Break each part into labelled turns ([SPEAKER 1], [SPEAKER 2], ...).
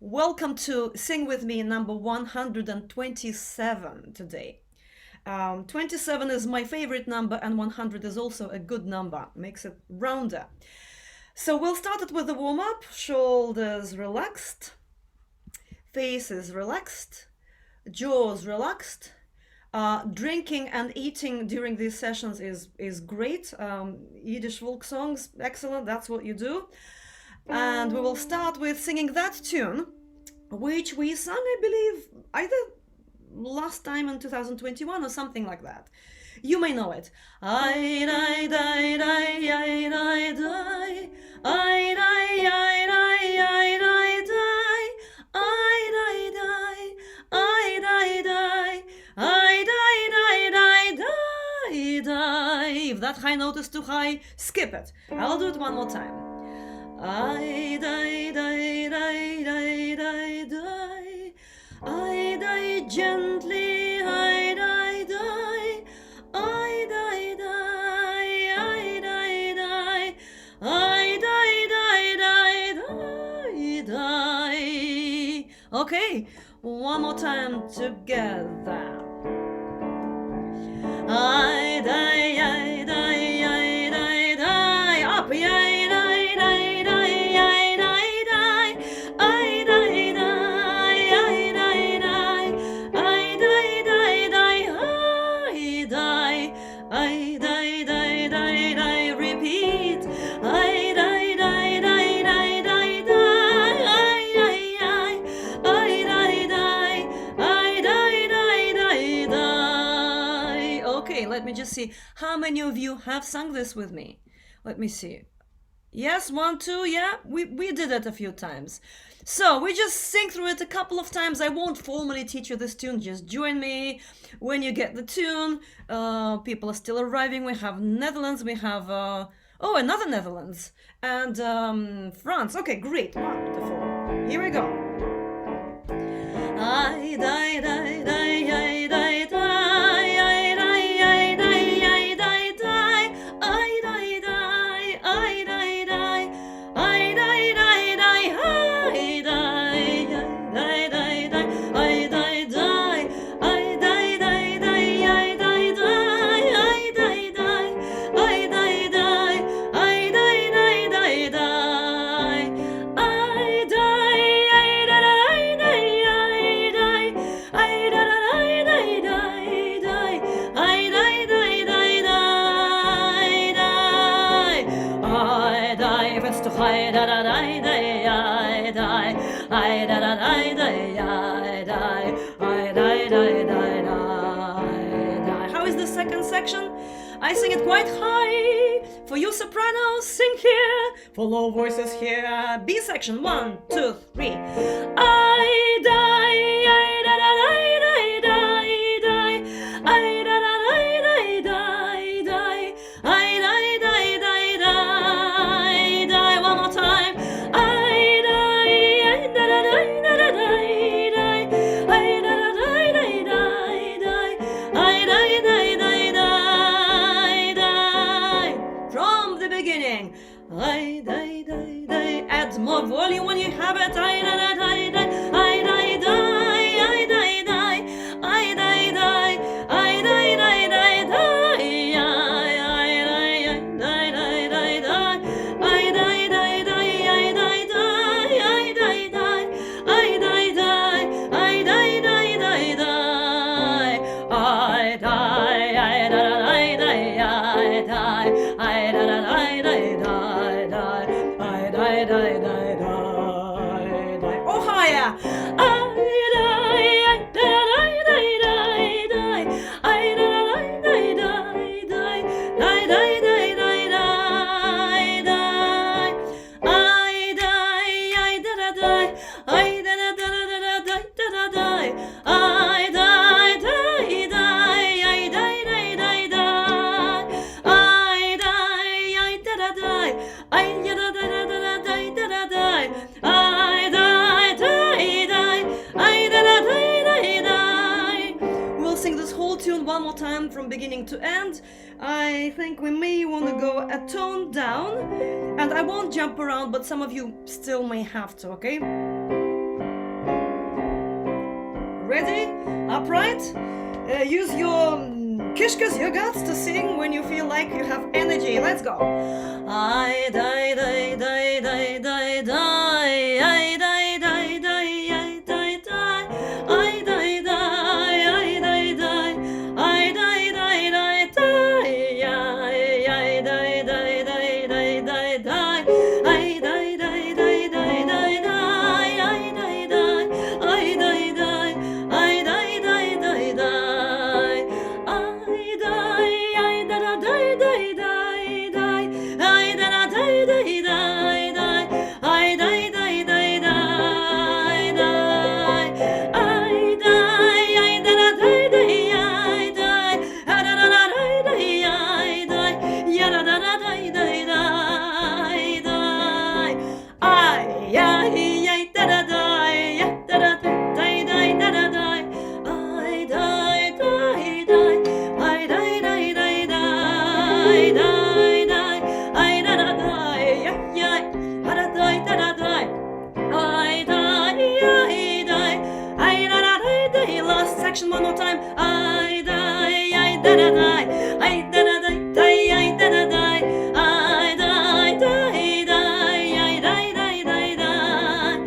[SPEAKER 1] Welcome to Sing With Me number 127 today. 27 is my favorite number and 100 is also a good number, makes it rounder. So we'll start it with the warm-up. Shoulders relaxed, faces relaxed, jaws relaxed. Drinking and eating during these sessions is great. Yiddish folk songs, excellent, that's what you do. And we will start with singing that tune, which we sung, I believe, either last time in 2021 or something like that. You may know it. I die die die I die die I die I die I die die I die die I die die I die die die die. If that high note is too high, skip it. I'll do it one more time. I die die die die die die I die gently I die die I die die I die die I die die die die die. Okay, one more time together. I die I die I die die up yeah. Let me just see how many of you have sung this with me. Let me see. Yes, 1, 2, yeah, we did it a few times. So we just sing through it a couple of times. I won't formally teach you this tune, just join me when you get the tune. People are still arriving. We have Netherlands, we have another Netherlands, and France. Okay, great, wonderful. Here we go. I die die die I die die How is the second section? I sing it quite high. For you sopranos, sing here. For low voices here. B section, 1, 2, 3. I die, I die, I die, die, die. I die, I die, die, die. I die, die, die, die, die. One more time. I die, I die, die, die, die, die. I die, die, die, die, die. I die, die, die, die, die. From the beginning. I die, die, die. Add more volume when you have it. I die, die, die, I die, die, I die, die. I die, die, I die, die, die, die. Oh, higher! One more time from beginning to end. I think we may want to go a tone down, and I won't jump around, but some of you still may have to, okay? Ready? Upright. Use your kishkas, your guts to sing when you feel like you have energy. Let's go. I die, die, die, die, die, die. I die, die, die, I die, die. I die, die, I die, die. I die, die, die, die. I die, die, die, die, die, die. I die, die, die, die, die, die. I die, die. I die, die. I die, die, die, die. I die, I da die, die, die, die. I da die, die, die, die. I die, die, die, die, die. I die, I da die, die, I die. I da die, die, I die. Ya da die, die, die. I da die, ya da die, die, da die. I die, die, die. I die, die, die, die, die, die. I da die, ya, ya. I da die, da die. I die, I die. Last section one more time. I die, I da die. I da die, I da die. I die, die, die. I die, die, die, die.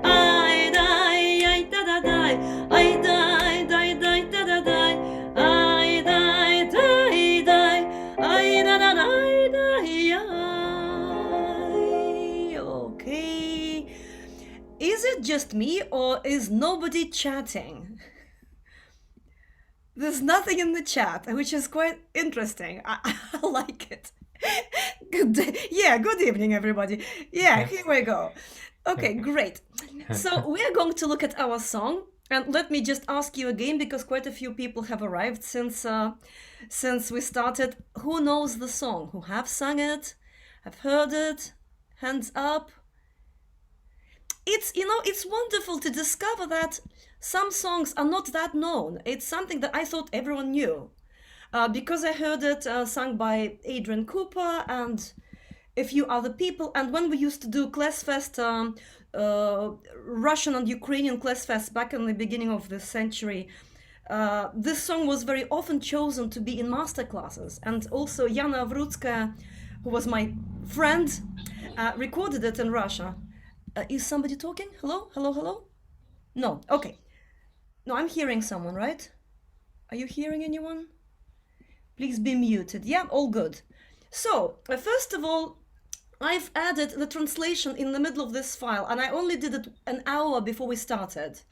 [SPEAKER 1] I die, I da die. I die, die, die, da die. I die, die, die. I da die, die. Okay. Is it just me or is nobody chatting? There's nothing in the chat, which is quite interesting. I like it. Good day. Yeah, good evening, everybody. Yeah, here we go. Okay, great. So we're going to look at our song. And let me just ask you again, because quite a few people have arrived since we started. Who knows the song? Who have sung it? Have heard it? Hands up. It's wonderful to discover that some songs are not that known. It's something that I thought everyone knew. Because I heard it sung by Adrian Cooper and a few other people. And when we used to do Classfest, Russian and Ukrainian Classfest back in the beginning of the century, this song was very often chosen to be in master classes. And also Yana Avrutskaya, who was my friend, recorded it in Russia. Is somebody talking? Hello? Hello? Hello? No. Okay. No, I'm hearing someone, right? Are you hearing anyone? Please be muted. Yeah, all good. So, first of all, I've added the translation in the middle of this file, and I only did it an hour before we started.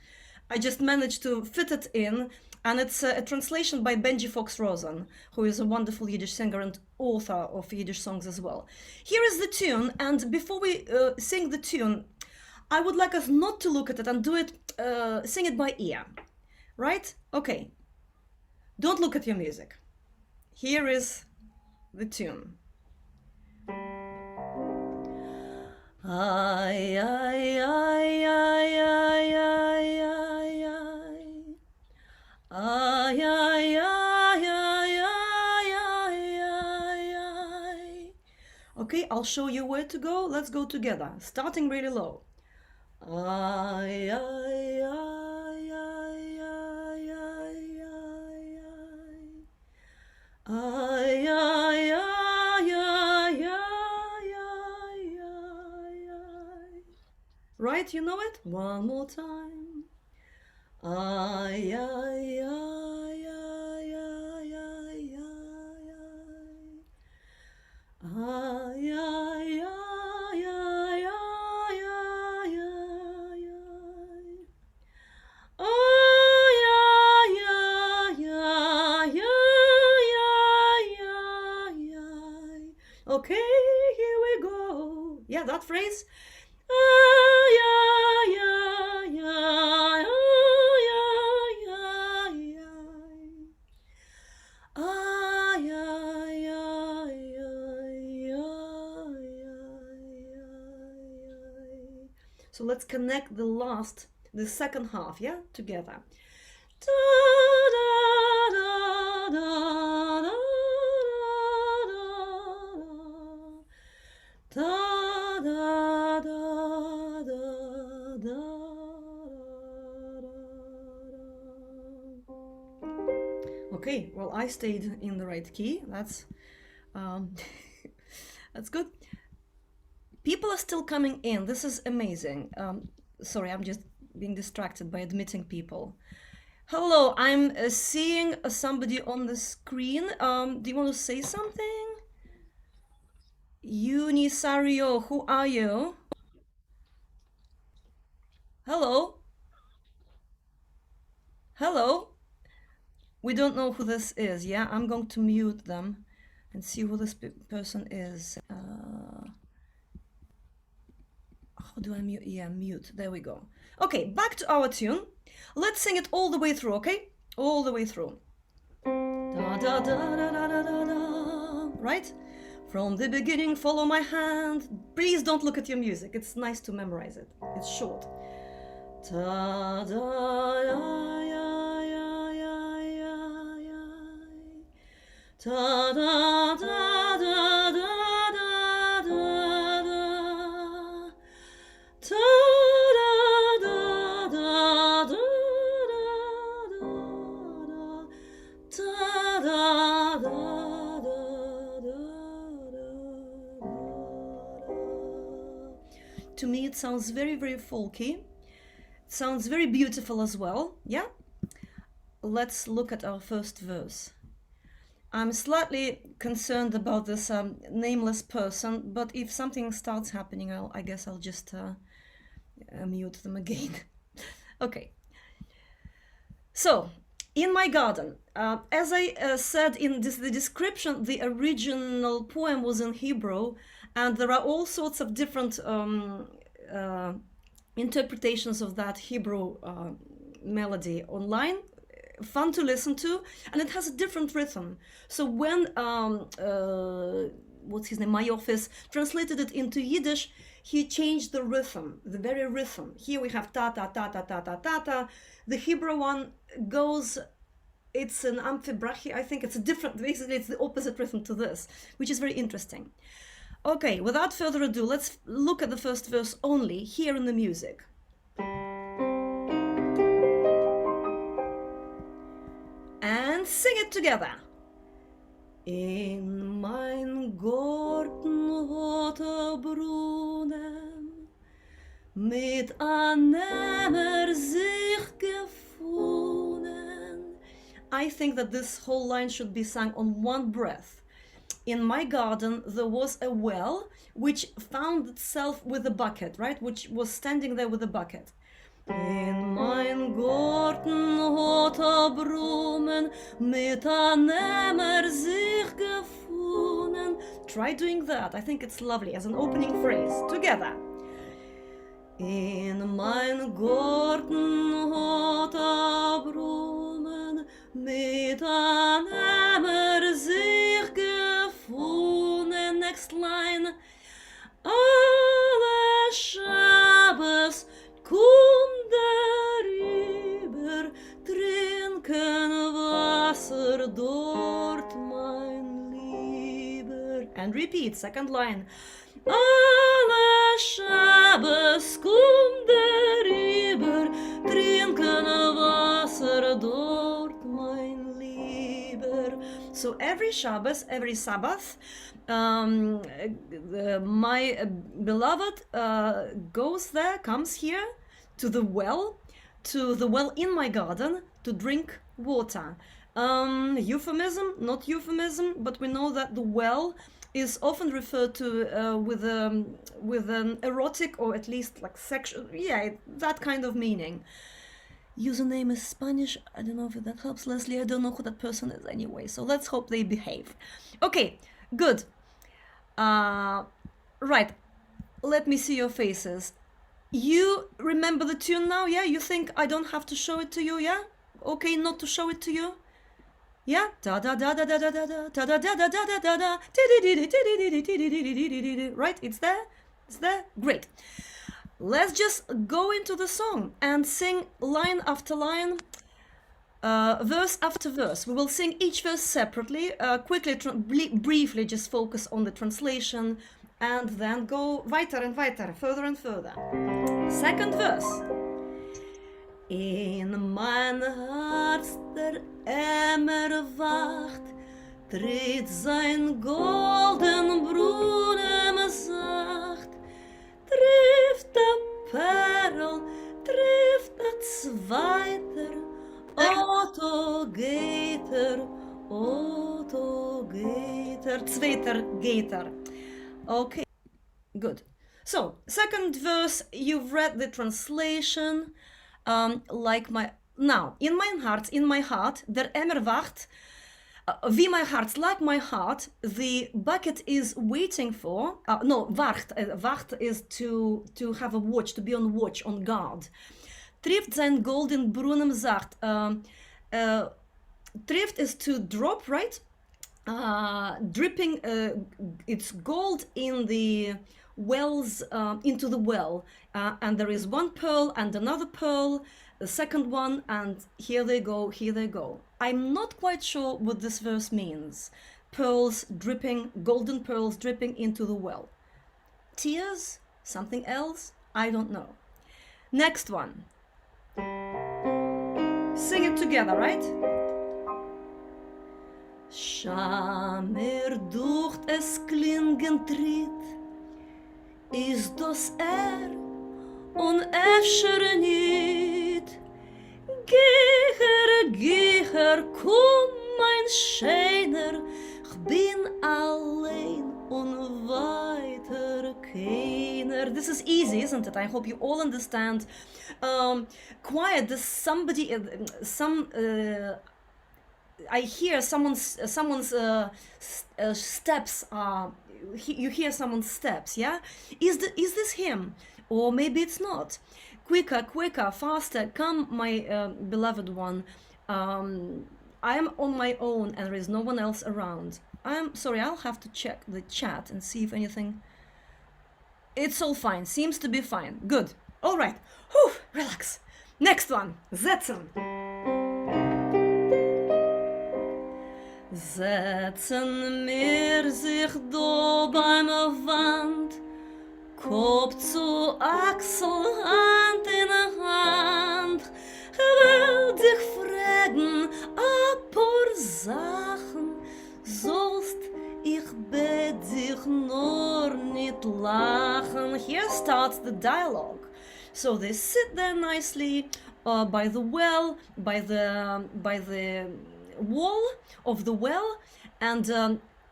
[SPEAKER 1] I just managed to fit it in, and it's a translation by Benji Fox-Rosen, who is a wonderful Yiddish singer and author of Yiddish songs as well. Here is the tune, and before we sing the tune, I would like us not to look at it and do it, sing it by ear, right? Okay. Don't look at your music. Here is the tune. Ay, ay, ay, ay, ay, ay, ay, ay. Ay, ay, ay, ay, ay, ay, ay. Okay, I'll show you where to go. Let's go together, starting really low. Ay, ay, ay, ay, ay, ay, ay, ay. Ay, ay, ay, ay, ay, ay, ay, ay. Right, you know it? One more time. Ay, ay, ay, ay, ay, ay, ay, ay. Ay, ay, ay, ay, ay, ay, ay, ay. Ay, ay, ay, ay, ay, ay, ay. Okay, here we go. Yeah, that phrase. Ay, ay, ay, ay, ay, ay, ay, ay. Ay, ay, ay, ay, ay, ay. So let's connect the second half, yeah, together. Da, da, da, da, da, da, da, da, da, da, da, da, Okay, well, I stayed in the right key. That's that's good. People are still coming in. This is amazing. Sorry, I'm just being distracted by admitting people. Hello, I'm seeing somebody on the screen. Do you want to say something? Unisario, who are you? Hello? Hello? We don't know who this is, yeah? I'm going to mute them and see who this person is. How do I mute? Yeah, mute. There we go. Okay, back to our tune. Let's sing it all the way through, okay? All the way through. Da da da da da da da da. Right? From the beginning, follow my hand. Please don't look at your music. It's nice to memorize it. It's short. Ta da ya ya ya ya ya ya. Ta da da da da da da da. Ta da da da da da da. Ta da da da da. To me, it sounds very, very folky. Sounds very beautiful as well, yeah? Let's look at our first verse. I'm slightly concerned about this nameless person, but if something starts happening, I guess I'll just mute them again. Okay. So, in my garden, as I said in the description, the original poem was in Hebrew, and there are all sorts of different interpretations of that Hebrew melody online. Fun to listen to, and it has a different rhythm. So when what's his name, my office translated it into Yiddish, he changed the rhythm, the very rhythm. Here we have ta ta ta ta ta ta ta ta. The Hebrew one goes, it's an amphibrachi, I think it's a different, basically it's the opposite rhythm to this, which is very interesting. Okay, without further ado, let's look at the first verse only, here in the music. And sing it together. In mein Garten hat Brunnen mit einem sich gefunden. I think that this whole line should be sung on one breath. In my garden, there was a well which found itself with a bucket, right? Which was standing there with a bucket. In mein Garten hat Blumen mit einem sich gefunden. Try doing that. I think it's lovely as an opening phrase. Together. In mein Garten hat Blumen mit einem sich gefunden. Next line. Alle Shabbos komm darüber, trinken Wasser dort, mein Lieber. And repeat, second line. Alle Shabbos komm darüber, trinken Wasser dort, mein Lieber. So every Shabbos, every Sabbath, my beloved goes there, comes here to the well in my garden to drink water. Euphemism, not euphemism, but we know that the well is often referred to with an erotic or at least like sexual, yeah, that kind of meaning. Username is Spanish. I don't know if that helps, Leslie. I don't know who that person is anyway, so let's hope they behave. Okay, good. Right, let me see your faces. You remember the tune now, yeah? You think I don't have to show it to you, yeah? Okay, not to show it to you? Yeah? Da da da da da da da da da da da da da da da. Right, it's there? It's there? Great. Let's just go into the song and sing line after line, verse after verse. We will sing each verse separately, quickly, briefly just focus on the translation, and then go weiter and weiter, further and further. Second verse. In mein Herz Herz der Emmer wacht, dreht sein golden Brunnen sacht, trifft der Perl, trifft der Zweiter, Otto geht Zweiter geht Okay, good. So, second verse, you've read the translation, like my, now, in my heart, der Emmer wacht, wie my heart, like my heart, the bucket is waiting for, no, wacht, wacht is to have a watch, to be on watch, on guard. Trifft sein golden Brunnen sacht, trifft is to drop, right? Dripping its gold in the wells, into the well, and there is one pearl and another pearl, the second one, and here they go. I'm not quite sure what this verse means. Pearls dripping, golden pearls dripping into the well. Tears? Something else? I don't know. Next one. Sing it together, right? Schamer ducht es klingen tritt, ist das unefscher nicht. Geher, komm, mein Scheiner, ich bin allein und weiter keiner. This is easy, isn't it? I hope you all understand. Quiet, there's somebody, I hear someone's steps. You hear someone's steps, yeah? Is this him? Or maybe it's not. Quicker, faster, come, my beloved one. I am on my own and there is no one else around. I'm sorry, I'll have to check the chat and see if anything... It's all fine, seems to be fine. Good. All right. Whew, relax. Next one. Setzen. Setzen wir sich da beim Wand, Kopf zu Achsel, Hand in Hand. Will dich fragen, ein paar Sachen, sollst ich bet dich nur nicht lachen. Here starts the dialogue. So they sit there nicely by the well, by the wall of the well, and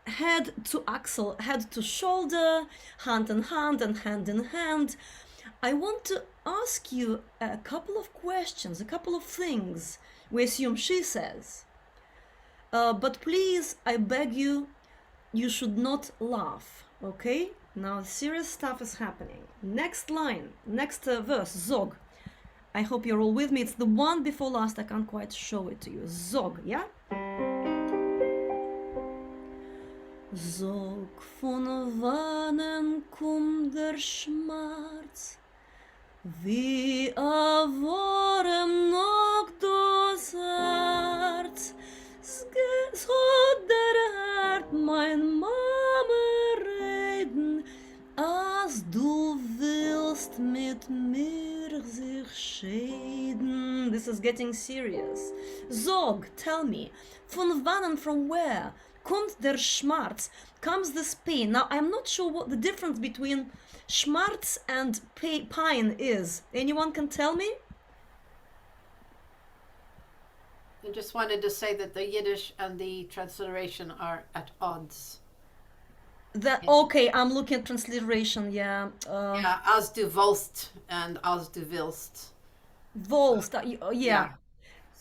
[SPEAKER 1] head to axle, head to shoulder, hand in hand and hand in hand. I want to ask you a couple of questions, a couple of things. We assume she says. But please, I beg you, you should not laugh, okay? Now serious stuff is happening. Next line, next verse, Zog. I hope you're all with me. It's the one before last. I can't quite show it to you. Zog, yeah? Zog von wannen kommt der Schmerz, wie a warm noch das Herz. Es hat der Hart mein Mama reden, als du willst mit mir sich scheiden. This is getting serious. Zog, tell me, von wannen, from where? Kommt der Schmerz, comes this pain. Now, I'm not sure what the difference between Schmerz and pain is. Anyone can tell me?
[SPEAKER 2] I just wanted to say that the Yiddish and the transliteration are at odds.
[SPEAKER 1] Okay, I'm looking at transliteration, yeah.
[SPEAKER 2] Yeah, als du willst and als du willst.
[SPEAKER 1] Volst, yeah.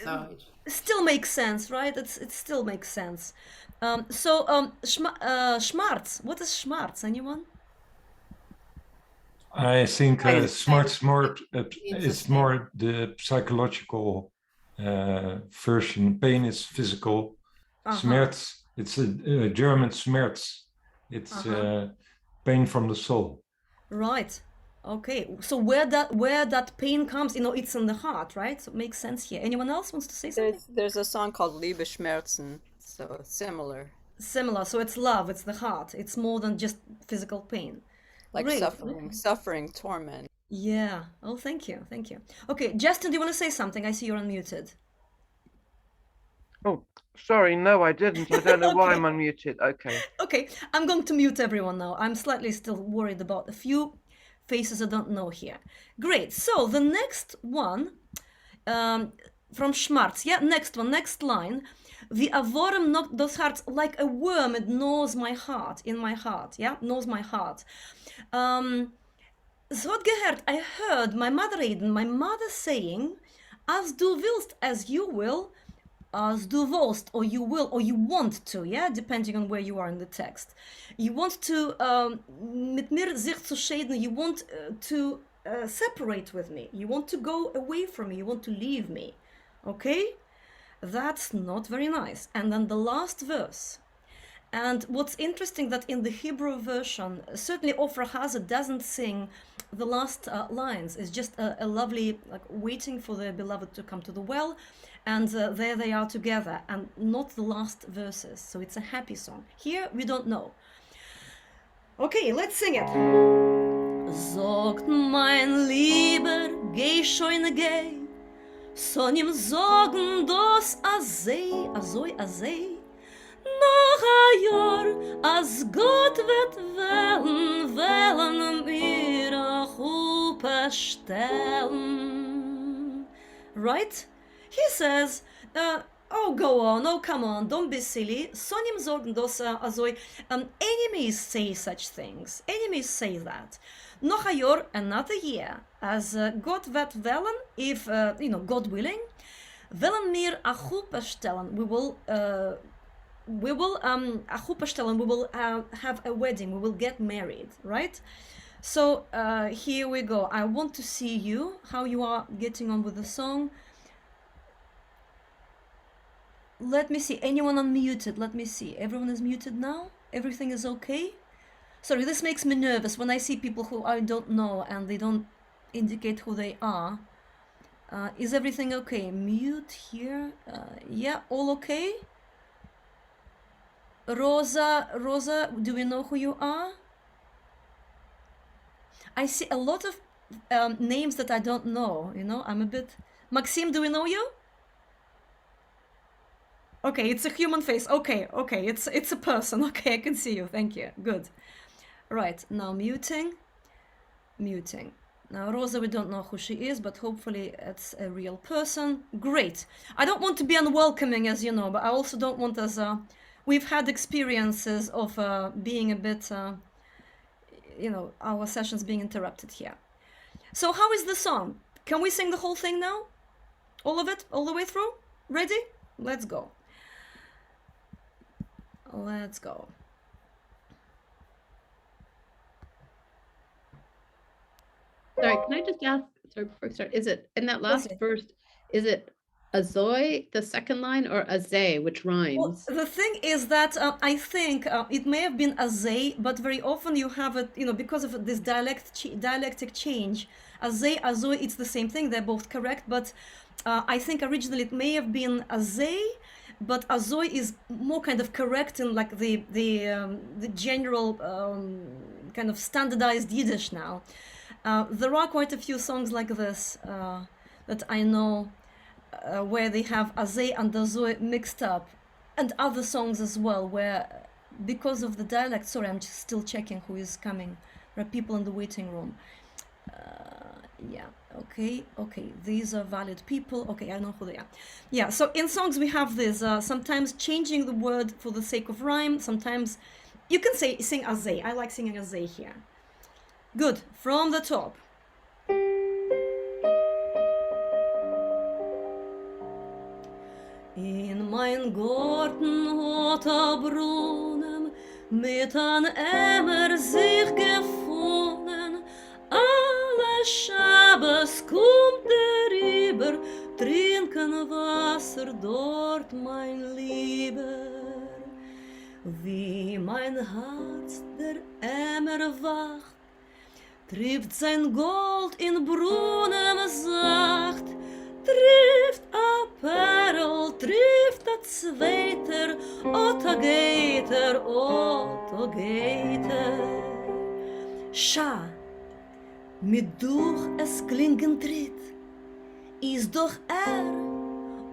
[SPEAKER 2] So
[SPEAKER 1] still makes sense, right? It still makes sense. Schmerz. What is Schmerz? Anyone?
[SPEAKER 3] I think Schmerz more it's more the psychological version. Pain is physical. Schmerz, it's a German Schmerz. It's pain from the soul.
[SPEAKER 1] Right. Okay. So where that pain comes, it's in the heart, right? So it makes sense here. Anyone else wants to say something?
[SPEAKER 4] There's a song called Liebe Schmerzen, so similar.
[SPEAKER 1] Similar. So it's love. It's the heart. It's more than just physical pain.
[SPEAKER 4] Like
[SPEAKER 1] Great.
[SPEAKER 4] suffering, torment.
[SPEAKER 1] Yeah. Oh, thank you. Okay, Justin, do you want to say something? I see you're unmuted.
[SPEAKER 5] Oh, sorry, no, I didn't. I don't know why I'm unmuted. Okay.
[SPEAKER 1] Okay, I'm going to mute everyone now. I'm slightly still worried about a few faces I don't know here. Great. So the next one from Schmartz. Yeah, next one, next line. The avorum knocked those hearts like a worm. It gnaws my heart, in my heart. Yeah, gnaws my heart. Zod gehört, I heard my mother reden, my mother saying, as du willst, as you will, as du willst, or you will, or you want to, yeah, depending on where you are in the text. You want to, mit mir sich zu scheiden, you want to separate with me, you want to go away from me, you want to leave me, okay? That's not very nice. And then the last verse. And what's interesting that in the Hebrew version, certainly Ofra Haza doesn't sing the last lines. It's just a lovely, like, waiting for the beloved to come to the well, and there they are together, and not the last verses. So it's a happy song. Here we don't know. Okay, let's sing it. Sagt mein Lieber, geh schon geh, son ihm sagen das azoi. Noch ein Jahr, als Gott wird wählen mir a Chuppe stellen. Right? He says, oh, go on, oh, come on, don't be silly. Sonim sorgen das azoi. Enemies say such things. Enemies say that. Noch ein Jahr, another year, as Gott wird wählen, if, God willing, wählen mir a Chuppe stellen. We will we will have a wedding, we will get married, right? So here we go. I want to see you, how you are getting on with the song. Let me see, anyone unmuted? Let me see, everyone is muted now? Everything is okay? Sorry, this makes me nervous when I see people who I don't know and they don't indicate who they are. Is everything okay? Mute here. Yeah, all okay? Rosa, do we know who you are? I see a lot of names that I don't know, I'm a bit... Maxime, do we know you? Okay, it's a human face. Okay, it's a person. Okay, I can see you. Thank you. Good. Right, now muting. Now Rosa, we don't know who she is, but hopefully it's a real person. Great. I don't want to be unwelcoming, as you know, but I also don't want us... We've had experiences of being a bit, our sessions being interrupted here. So how is the song? Can we sing the whole thing now? All of it? All the way through? Ready? Let's go. Let's go.
[SPEAKER 6] Sorry, can I just ask, sorry, before we start, is it, in that last verse, is it azoi, the second line, or azay, which rhymes?
[SPEAKER 1] Well, the thing is that I think it may have been azay, but very often you have it, because of this dialectic change. Azay, azoi, it's the same thing, they're both correct, but I think originally it may have been azay, but azoi is more kind of correct in like the general kind of standardized Yiddish now. There are quite a few songs like this that I know where they have azay and azoi mixed up, and other songs as well where, because of the dialect, sorry, I'm just still checking who is coming. There are people in the waiting room. Yeah, okay, these are valid people. Okay, I know who they are. Yeah, so in songs we have this, sometimes changing the word for the sake of rhyme, sometimes you can sing azay. I like singing azay here. Good, from the top. In mein Garten hat a Brunnen mit an Emmer sich gefunden. Alle Schabes kommt rüber, trinken Wasser dort, mein Lieber. Wie mein Herz der Emmer wacht, trifft sein Gold in Brunnen sacht, trifft a Perl, trifft a Zweiter, Otto geht er. Scha, mit durch es klingen tritt, ist doch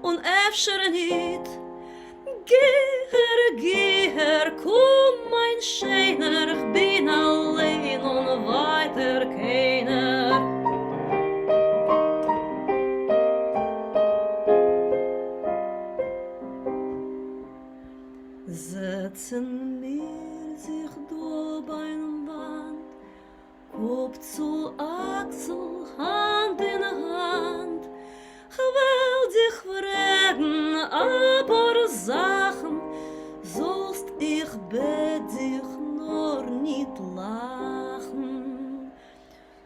[SPEAKER 1] und öfter nicht, geh her, komm mein Scheiner, ich bin allein und weiter keiner. Setzen wir sich da beim Wand, Kopf zu Achsel, Hand in Hand. Ich will dich fragen, aber Sachen, sollst ich bei dich nur nicht lachen.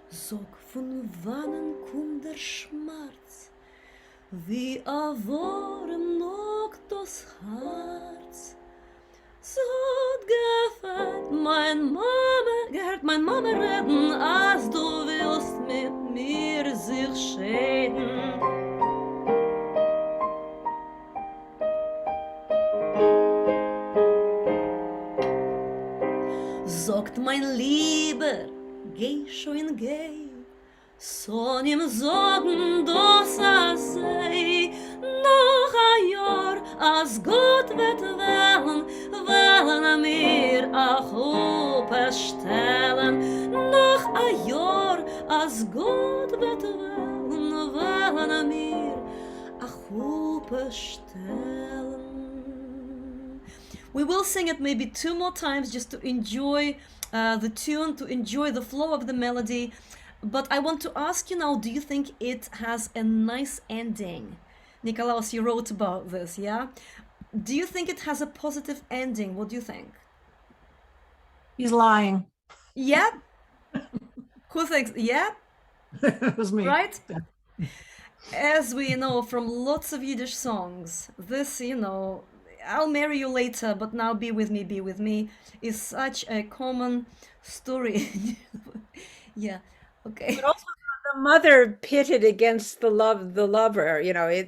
[SPEAKER 1] Sag, von wannen kommt der Schmerz, wie warm noch das Herz. So hat gehört mein Mama reden, als du willst mit mir sich scheiden. Sagt mein Lieber, geh schon, geh, soll ihm sagen, dass sei noch ein Jahr, als Gott wird wählen mir a Chuppe stellen. Noch ein Jahr, als Gott wird wählen mir a Chuppe stellen. We will sing it maybe 2 more times just to enjoy the tune, to enjoy the flow of the melody. But I want to ask you now, do you think it has a nice ending? Nikolaus, you wrote about this, yeah? Do you think it has a positive ending? What do you think?
[SPEAKER 7] He's lying.
[SPEAKER 1] Yeah? Who thinks, yeah?
[SPEAKER 7] It was me.
[SPEAKER 1] Right? As we know from lots of Yiddish songs, this, I'll marry you later, but now be with me, is such a common story. Yeah, okay.
[SPEAKER 8] But also the mother pitted against the lover,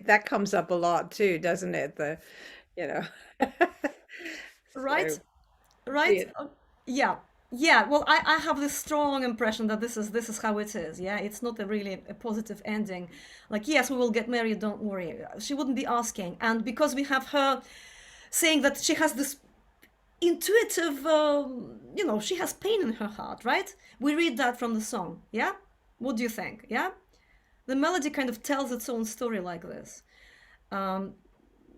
[SPEAKER 8] that comes up a lot too, doesn't it?
[SPEAKER 1] Right?
[SPEAKER 8] So,
[SPEAKER 1] Right? Yeah. Yeah, well, I have this strong impression that this is how it is. Yeah, it's not really a positive ending. Like, yes, we will get married, don't worry. She wouldn't be asking. And because we have her saying that she has this intuitive, she has pain in her heart, right? We read that from the song, yeah? What do you think, yeah? The melody kind of tells its own story like this,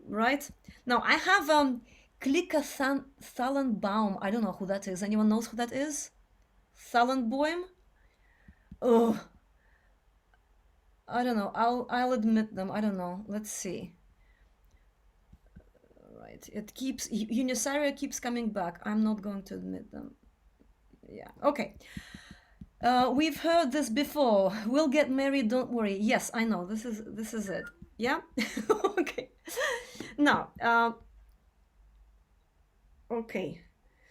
[SPEAKER 1] right? Now, I have Klika Thalenbaum. I don't know who that is. Anyone knows who that is? Thalenbaum? Oh, I don't know. I'll admit them. I don't know. Let's see. Right. It keeps Unisaria keeps coming back. I'm not going to admit them. Yeah. Okay. We've heard this before. We'll get married. Don't worry. Yes, I know. This is it. Yeah. Okay. Now. Okay.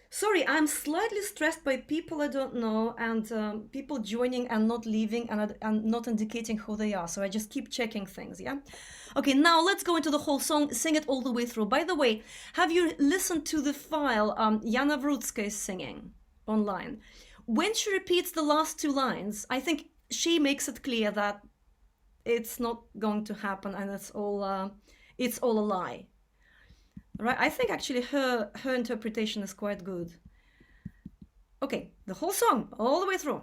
[SPEAKER 1] Sorry, I'm slightly stressed by people I don't know and people joining and not leaving and not indicating who they are. So I just keep checking things, yeah? Okay, now let's go into the whole song, sing it all the way through. By the way, have you listened to the file Jana Wrócka is singing online? When she repeats the last 2 lines, I think she makes it clear that it's not going to happen and it's all a lie. Right, I think actually her interpretation is quite good. Okay, the whole song, all the way through.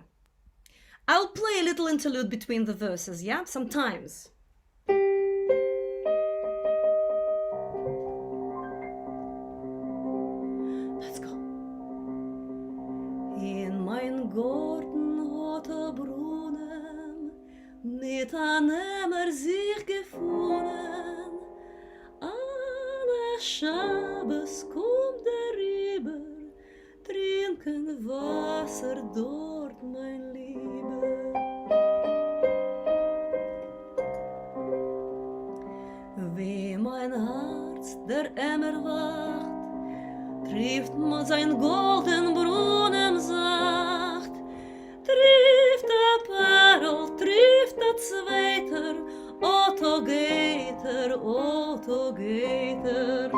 [SPEAKER 1] I'll play a little interlude between the verses, yeah? Sometimes. Let's go. In mein Garten hat Brunnen mit einem sich gefunden. Schabes kommt rüber, trinken Wasser dort, mein Lieber. Wie mein Herz der immer wacht, trifft man sein golden Brunnen sacht, trifft a Perl, trifft a Zweiter, Otto geht er, Otto geht er.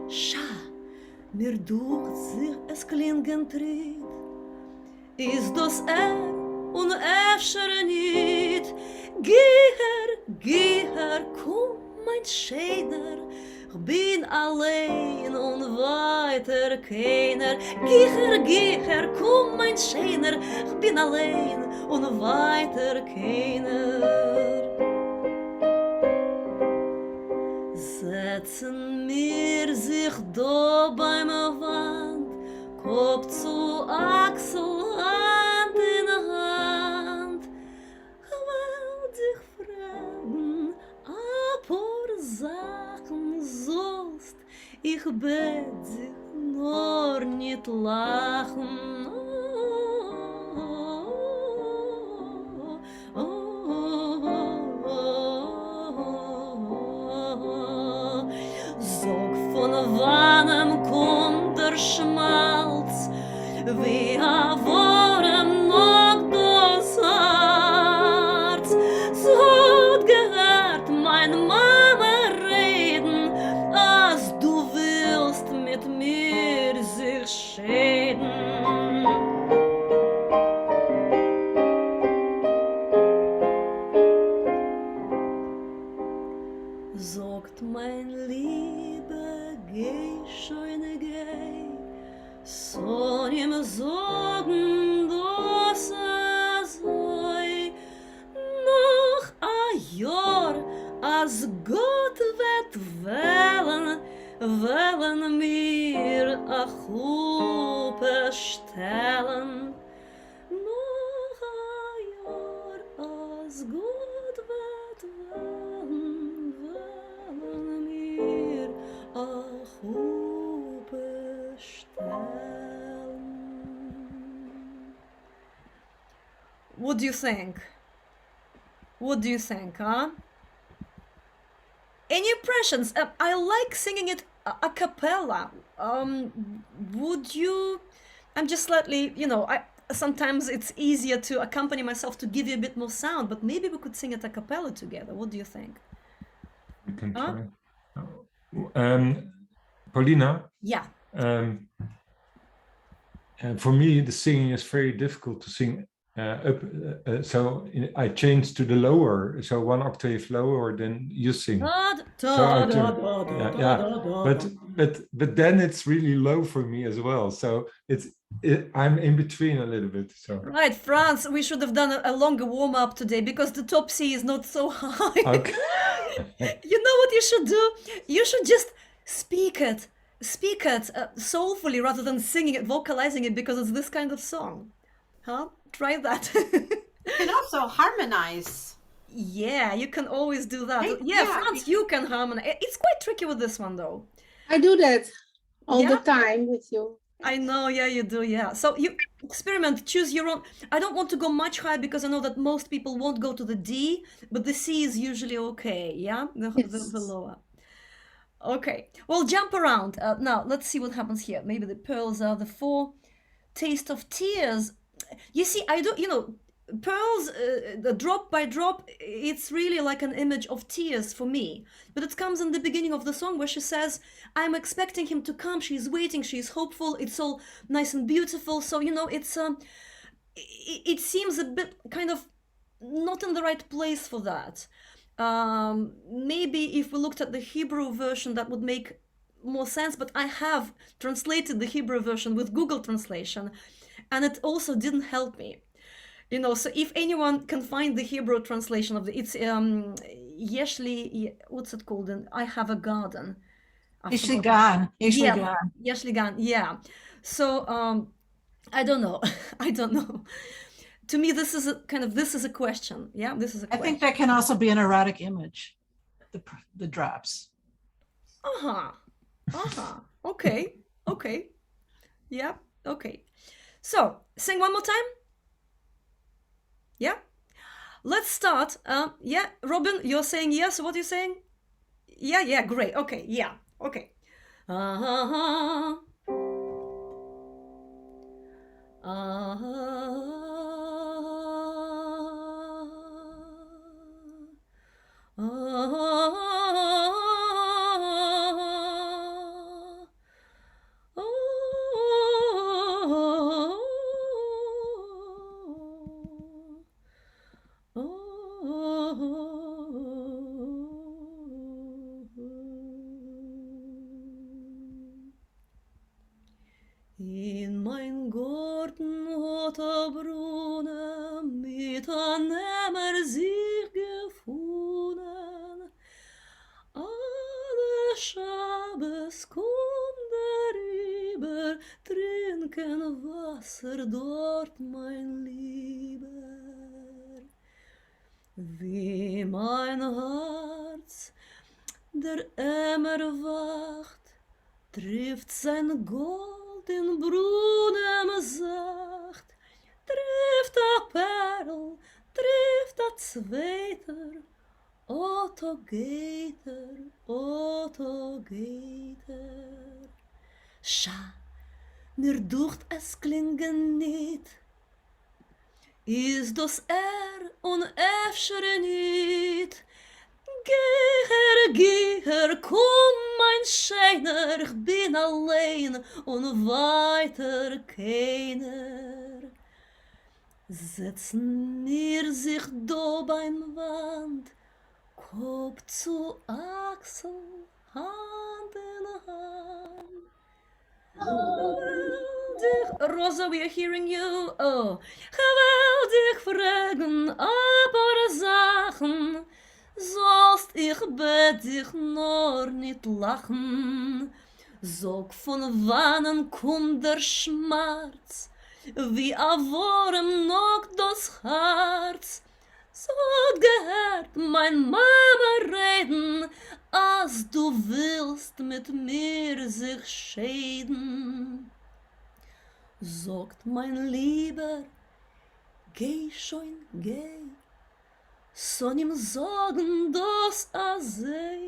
[SPEAKER 1] Schau, mir ducht sich es klingen Tritt, ist das und öfter nicht. Geh her, komm, mein Schöner, ich bin allein und weiter keiner. Geh her, komm, mein Schöner, ich bin allein und weiter keiner. Setzen wir sich da beim Wand, Kopf zu Achsel, Hand in Hand. Ich will dich fragen, ein paar Sachen sollst, ich bett dich nur nicht lachen. Sog von wannem kommt der Schmalz, wie worem noch das Herz. So hat gehört meine Mama reden, als du willst mit mir sich schäden. Sagt mein Liebe, geh schöne geh, soll ihm sagen, dass soll noch ein Jahr, als Gott wird wollen mir a Chuppe stellen. Noch ein Jahr, als Gott wird wollen mir a Chuppe stellen. What do you think? What do you think, huh? Any impressions? I like singing it a cappella. Would you? I'm just slightly, sometimes it's easier to accompany myself to give you a bit more sound, but maybe we could sing it a cappella together. What do you think?
[SPEAKER 3] We can
[SPEAKER 1] Huh?
[SPEAKER 3] try. Polina,
[SPEAKER 1] Yeah.
[SPEAKER 3] for me, the singing is very difficult to sing so I changed to the lower, so one octave lower than you sing. But then it's really low for me as well. So I'm in between a little bit. So
[SPEAKER 1] Right, Franz, we should have done a longer warm up today because the top C is not so high.
[SPEAKER 3] Okay.
[SPEAKER 1] You know what you should do? You should just speak it soulfully rather than singing it, vocalizing it, because it's this kind of song. Huh? Try that.
[SPEAKER 2] You can also harmonize.
[SPEAKER 1] Yeah, you can always do that.
[SPEAKER 2] Right?
[SPEAKER 1] Yeah,
[SPEAKER 2] Yeah,
[SPEAKER 1] Franz, you can harmonize. It's quite tricky with this one, though.
[SPEAKER 9] I do that all
[SPEAKER 1] Yeah?
[SPEAKER 9] the time with you.
[SPEAKER 1] I know, yeah, you do, yeah. So you experiment, choose your own. I don't want to go much higher because I know that most people won't go to the D, but the C is usually okay, yeah? The lower. Okay, well, jump around. Now, let's see what happens here. Maybe the pearls are the 4. Taste of tears. You see, I do, pearls, the drop by drop, it's really like an image of tears for me. But it comes in the beginning of the song where she says, I'm expecting him to come, she's waiting, she's hopeful, it's all nice and beautiful. So, it's, it seems a bit kind of not in the right place for that. Maybe if we looked at the Hebrew version, that would make more sense, but I have translated the Hebrew version with Google Translation, and it also didn't help me. So if anyone can find the Hebrew translation of it's Yesh Li, what's it called? I have a garden.
[SPEAKER 7] Yesh Li Gan. Yesh Li Gan.
[SPEAKER 1] Yesh Li Gan, yeah. So I don't know. I don't know. To me, this is a question. Yeah, this is a question.
[SPEAKER 7] I think that can also be an erotic image, the drops.
[SPEAKER 1] Okay. Yeah, okay. So, sing one more time. Yeah? Let's start. Yeah, Robin, you're saying yes. What are you saying? Yeah, great. Okay, yeah, okay. Wasser dort, mein Lieber, wie mein Herz, der immer wacht, trifft sein Gold in Brunnen sacht, trifft a Perl, trifft a Zweiter, Otto geht Otto geht Scha, mir ducht es klingen nit, is das und äfschere nit. Geher, komm, mein Scheiner, ich bin allein und weiter keiner. Setzen ihr sich da beim Wand, Kopf zu Achsel, Hand in Hand. Gewaltig, Rosa, we are hearing you. Oh, gewaltig fragen, aber Sachen, sollst ich bet dich nur nicht lachen. Sog von wannen kommt der Schmerz, wie a Wurm knockt das Herz. So gehört mein Mama reden, als du willst mit mir sich scheiden. Sogt mein Lieber, geh schon, geh, son ihm sagen, dass sei.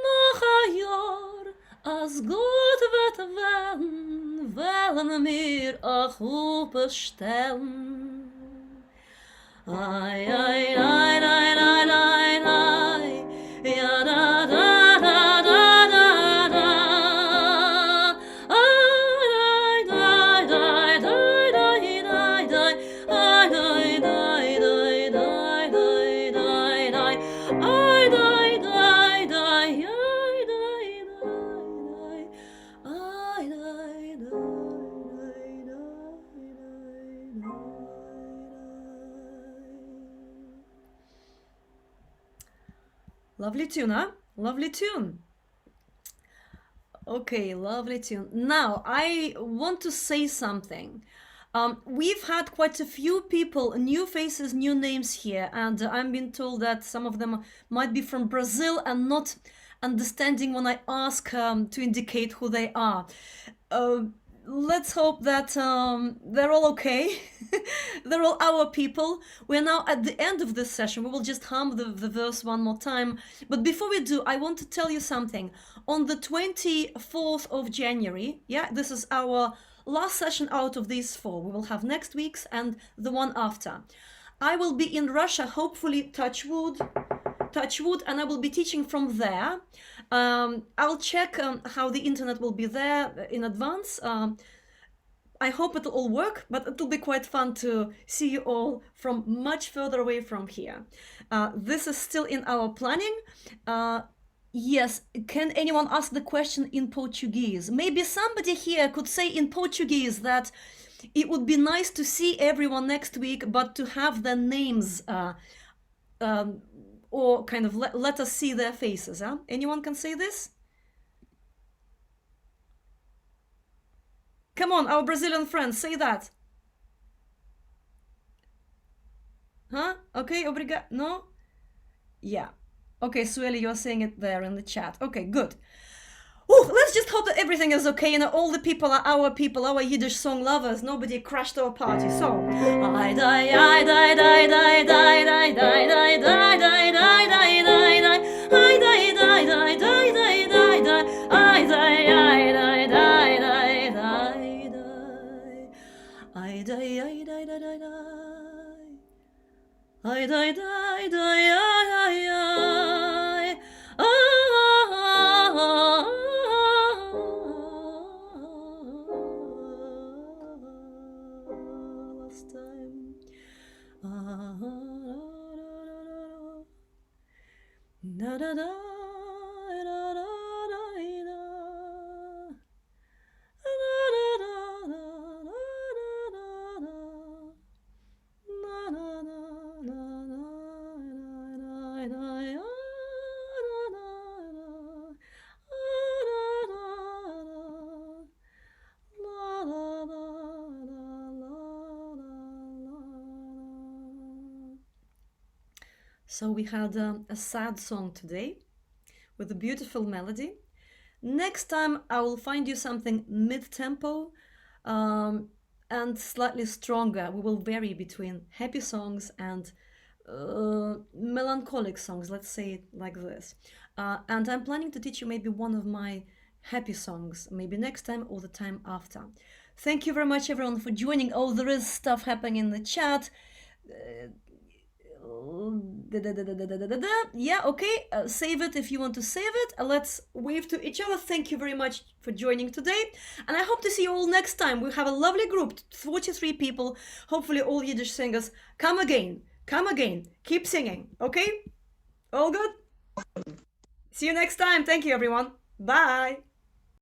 [SPEAKER 1] Noch a Jahr, als gut wird werden, wollen wir auch Hupe stellen. Ai, ai, ai, ai, ai, ai, ai, ja, da, da, da, da, da, da. Ai, dai, dai, dai, dai, dai, dai, ai, dai, dai, dai, dai, dai, dai, dai. Ai, dai, dai, dai, ai, dai, dai, dai. Ai, dai, dai, dai, dai, dai, dai. Lovely tune, huh? Lovely tune. Okay, lovely tune. Now, I want to say something. We've had quite a few people, new faces, new names here, and I'm being told that some of them might be from Brazil and not understanding when I ask to indicate who they are. Let's hope that they're all okay. They're all our people. We're now at the end of this session. We will just hum the verse one more time. But before we do, I want to tell you something. On the 24th of January, yeah, this is our last session out of these four. We will have next week's and the one after. I will be in Russia, hopefully, touch wood, and I will be teaching from there. I'll check how the internet will be there in advance. I hope it'll all work, but it'll be quite fun to see you all from much further away from here. This is still in our planning. Yes, can anyone ask the question in Portuguese? Maybe somebody here could say in Portuguese that it would be nice to see everyone next week, but to have their names or kind of let us see their faces. Huh? Anyone can say this? Come on, our Brazilian friends, say that. Huh? Okay, obrigado. No? Yeah. Okay, Sueli, you're saying it there in the chat. Okay, good. Oh, let's just hope that everything is okay and all the people, our Yiddish song lovers. Nobody crashed our party. So, I die, I die, die, die, die, die, die, die, die, die, die, die, die, die, I die, die, die, die, die, die, die, I die, I die, die, die, die, die, I die, I die, die, die, die, I die, die, die, last time. Da da da da da da da da So we had a sad song today with a beautiful melody. Next time I will find you something mid-tempo and slightly stronger. We will vary between happy songs and melancholic songs, let's say it like this. And I'm planning to teach you maybe one of my happy songs, maybe next time or the time after. Thank you very much, everyone, for joining. Oh, there is stuff happening in the chat. Yeah, okay, save it if you want to save it. Let's wave to each other. Thank you very much for joining today, and I hope to see you all next time. We have a lovely group, 43 people, hopefully all Yiddish singers. Come again, keep singing, okay? All good? See you next time. Thank you, everyone. Bye.